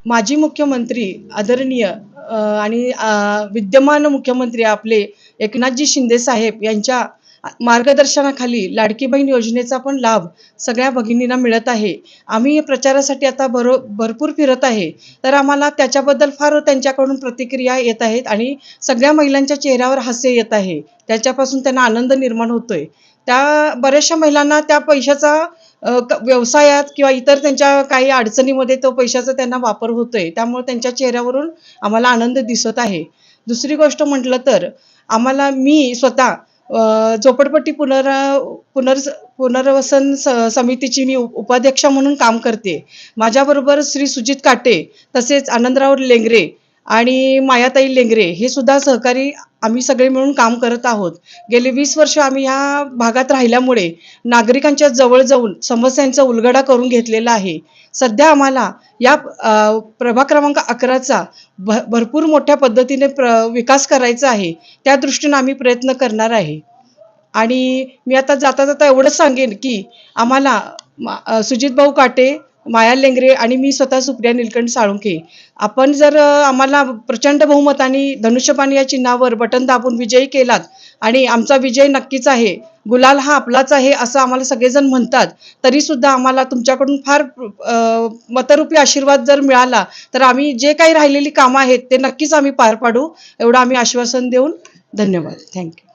माजी मुख्यमंत्री आदरणीय आणि विद्यमान मुख्यमंत्री आपले एकनाथजी शिंदे साहेब यांच्या मार्गदर्शनाखाली लाडकी बहीण योजनेचा पण लाभ सगळ्या भगिनींना मिळत आहे. आम्ही प्रचारासाठी आता भरपूर फिरत आहे, तर आम्हाला त्याच्याबद्दल फार त्यांच्याकडून प्रतिक्रिया येत आहेत आणि सगळ्या महिलांच्या चेहऱ्यावर हास्य येत आहे. त्याच्यापासून त्यांना आनंद निर्माण होतोय. त्या बऱ्याचशा महिलांना त्या पैशाचा व्यवसायात किंवा इतर त्यांच्या काही अडचणीमध्ये तो पैशाचा त्यांना वापर होतोय. त्यामुळे त्यांच्या चेहऱ्यावरून आम्हाला आनंद दिसत आहे. दुसरी गोष्ट म्हटलं तर मी स्वतः झोपडपट्टी पुनर्वसन समितीची मी उपाध्यक्षा म्हणून काम करते. माझ्याबरोबर श्री सुजित काटे, तसेच आनंदराव लेंगरे आणि मायाताई लेंगरे हे सुद्धा सहकारी आम्ही सगळे मिळून काम करत आहोत. गेली 20 वर्ष आम्ही ह्या भागात राहिल्यामुळे नागरिकांच्या जवळ जाऊन समस्यांचा उलगडा करून घेतलेला आहे. सध्या आम्हाला या प्रभाग क्रमांक 11चा भरपूर मोठ्या पद्धतीने विकास करायचा आहे. त्या दृष्टीने आम्ही प्रयत्न करणार आहे. आणि मी आता जाता जाता एवढंच सांगेन की आम्हाला सुजित भाऊ काटे, माया लेंगरे आणि मी स्वतः सुप्रिया नीलकंठ साळुंखे आपण जर आम्हाला प्रचंड बहुमताने धनुष्यबाण या चिन्हावर बटन दाबून विजयी केलात आणि आमचा विजय नक्कीच आहे, गुलाल हा आपलाच आहे असं आम्हाला सगळेजण म्हणतात, तरी सुद्धा आम्हाला तुमच्याकडून फार मतरूपी आशीर्वाद जर मिळाला तर आम्ही जे काही राहिलेली कामं आहेत ते नक्कीच आम्ही पार पाडू, एवढं आम्ही आश्वासन देऊन धन्यवाद. थँक्यू.